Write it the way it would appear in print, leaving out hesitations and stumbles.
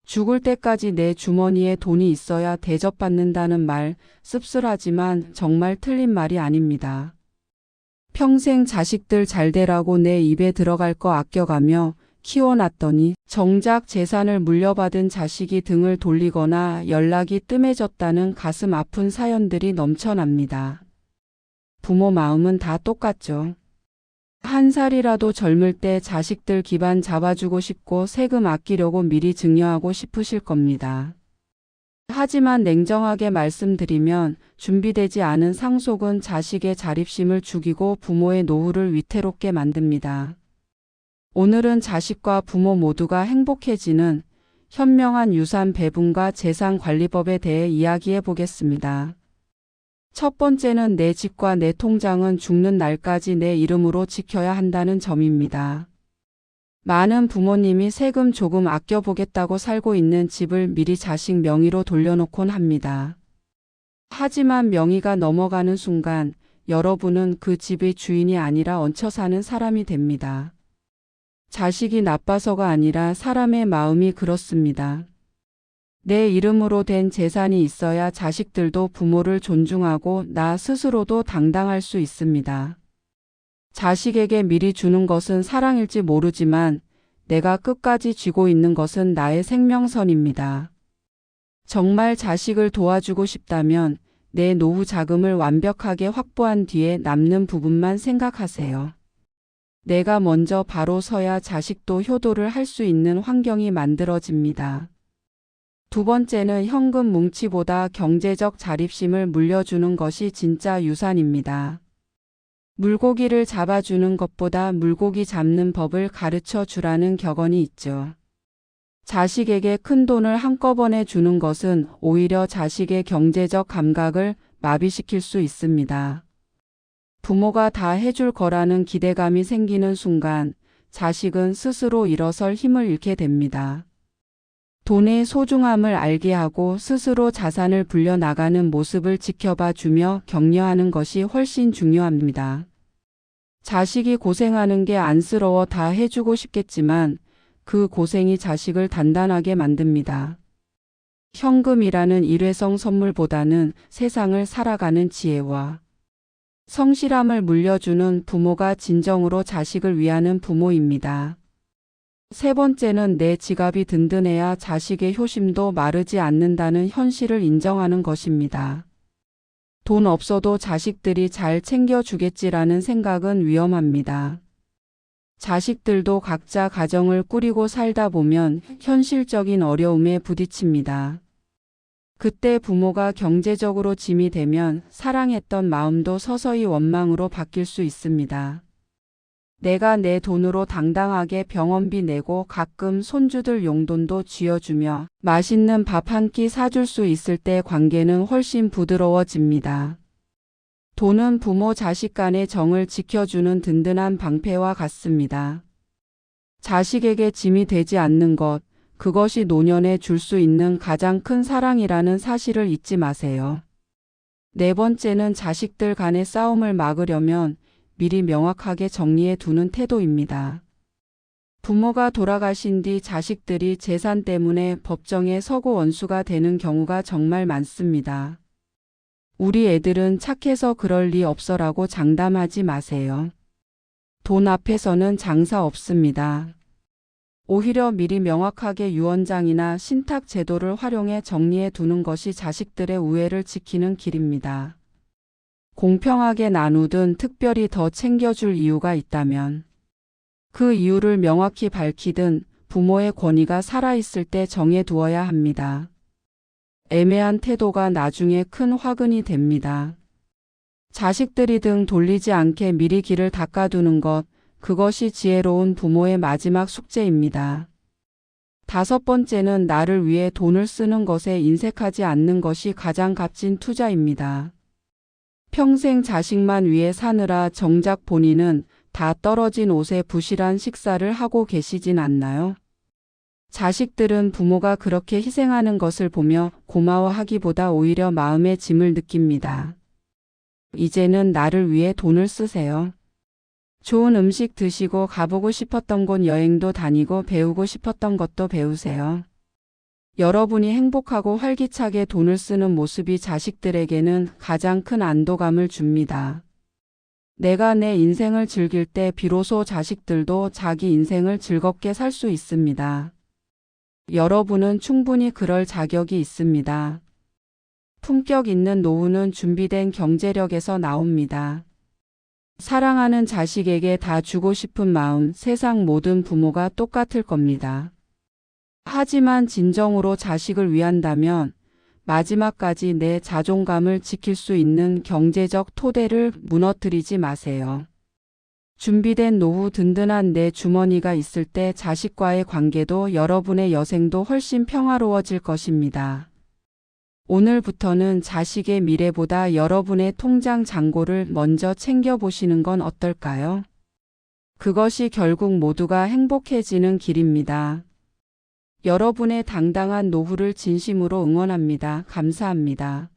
죽을 때까지 내 주머니에 돈이 있어야 대접받는다는 말, 씁쓸하지만 정말 틀린 말이 아닙니다. 평생 자식들 잘 되라고 내 입에 들어갈 거 아껴가며 키워놨더니 정작 재산을 물려받은 자식이 등을 돌리거나 연락이 뜸해졌다는 가슴 아픈 사연들이 넘쳐납니다. 부모 마음은 다 똑같죠. 한 살이라도 젊을 때 자식들 기반 잡아주고 싶고 세금 아끼려고 미리 증여하고 싶으실 겁니다. 하지만 냉정하게 말씀드리면 준비되지 않은 상속은 자식의 자립심을 죽이고 부모의 노후를 위태롭게 만듭니다. 오늘은 자식과 부모 모두가 행복해지는 현명한 유산 배분과 재산 관리법에 대해 이야기해 보겠습니다. 첫 번째는 내 집과 내 통장은 죽는 날까지 내 이름으로 지켜야 한다는 점입니다. 많은 부모님이 세금 조금 아껴보겠다고 살고 있는 집을 미리 자식 명의로 돌려놓곤 합니다. 하지만 명의가 넘어가는 순간 여러분은 그 집의 주인이 아니라 얹혀 사는 사람이 됩니다. 자식이 나빠서가 아니라 사람의 마음이 그렇습니다. 내 이름으로 된 재산이 있어야 자식들도 부모를 존중하고 나 스스로도 당당할 수 있습니다. 자식에게 미리 주는 것은 사랑일지 모르지만 내가 끝까지 쥐고 있는 것은 나의 생명선입니다. 정말 자식을 도와주고 싶다면 내 노후 자금을 완벽하게 확보한 뒤에 남는 부분만 생각하세요. 내가 먼저 바로 서야 자식도 효도를 할 수 있는 환경이 만들어집니다. 두 번째는 현금 뭉치보다 경제적 자립심을 물려주는 것이 진짜 유산입니다. 물고기를 잡아주는 것보다 물고기 잡는 법을 가르쳐 주라는 격언이 있죠. 자식에게 큰 돈을 한꺼번에 주는 것은 오히려 자식의 경제적 감각을 마비시킬 수 있습니다. 부모가 다 해줄 거라는 기대감이 생기는 순간 자식은 스스로 일어설 힘을 잃게 됩니다. 돈의 소중함을 알게 하고 스스로 자산을 불려나가는 모습을 지켜봐 주며 격려하는 것이 훨씬 중요합니다. 자식이 고생하는 게 안쓰러워 다 해주고 싶겠지만 그 고생이 자식을 단단하게 만듭니다. 현금이라는 일회성 선물보다는 세상을 살아가는 지혜와 성실함을 물려주는 부모가 진정으로 자식을 위하는 부모입니다. 세 번째는 내 지갑이 든든해야 자식의 효심도 마르지 않는다는 현실을 인정하는 것입니다. 돈 없어도 자식들이 잘 챙겨주겠지라는 생각은 위험합니다. 자식들도 각자 가정을 꾸리고 살다 보면 현실적인 어려움에 부딪힙니다. 그때 부모가 경제적으로 짐이 되면 사랑했던 마음도 서서히 원망으로 바뀔 수 있습니다. 내가 내 돈으로 당당하게 병원비 내고 가끔 손주들 용돈도 쥐어주며 맛있는 밥 한 끼 사줄 수 있을 때 관계는 훨씬 부드러워집니다. 돈은 부모 자식 간의 정을 지켜주는 든든한 방패와 같습니다. 자식에게 짐이 되지 않는 것, 그것이 노년에 줄 수 있는 가장 큰 사랑이라는 사실을 잊지 마세요. 네 번째는 자식들 간의 싸움을 막으려면 미리 명확하게 정리해 두는 태도입니다. 부모가 돌아가신 뒤 자식들이 재산 때문에 법정에 서고 원수가 되는 경우가 정말 많습니다. 우리 애들은 착해서 그럴 리 없어라고 장담하지 마세요. 돈 앞에서는 장사 없습니다. 오히려 미리 명확하게 유언장이나 신탁 제도를 활용해 정리해 두는 것이 자식들의 우애를 지키는 길입니다. 공평하게 나누든 특별히 더 챙겨줄 이유가 있다면 그 이유를 명확히 밝히든 부모의 권위가 살아있을 때 정해두어야 합니다. 애매한 태도가 나중에 큰 화근이 됩니다. 자식들이 등 돌리지 않게 미리 길을 닦아두는 것, 그것이 지혜로운 부모의 마지막 숙제입니다. 다섯 번째는 나를 위해 돈을 쓰는 것에 인색하지 않는 것이 가장 값진 투자입니다. 평생 자식만 위해 사느라 정작 본인은 다 떨어진 옷에 부실한 식사를 하고 계시진 않나요? 자식들은 부모가 그렇게 희생하는 것을 보며 고마워하기보다 오히려 마음의 짐을 느낍니다. 이제는 나를 위해 돈을 쓰세요. 좋은 음식 드시고 가보고 싶었던 곳 여행도 다니고 배우고 싶었던 것도 배우세요. 여러분이 행복하고 활기차게 돈을 쓰는 모습이 자식들에게는 가장 큰 안도감을 줍니다. 내가 내 인생을 즐길 때 비로소 자식들도 자기 인생을 즐겁게 살 수 있습니다. 여러분은 충분히 그럴 자격이 있습니다. 품격 있는 노후는 준비된 경제력에서 나옵니다. 사랑하는 자식에게 다 주고 싶은 마음, 세상 모든 부모가 똑같을 겁니다. 하지만 진정으로 자식을 위한다면 마지막까지 내 자존감을 지킬 수 있는 경제적 토대를 무너뜨리지 마세요. 준비된 노후, 든든한 내 주머니가 있을 때 자식과의 관계도 여러분의 여생도 훨씬 평화로워질 것입니다. 오늘부터는 자식의 미래보다 여러분의 통장 잔고를 먼저 챙겨보시는 건 어떨까요? 그것이 결국 모두가 행복해지는 길입니다. 여러분의 당당한 노후를 진심으로 응원합니다. 감사합니다.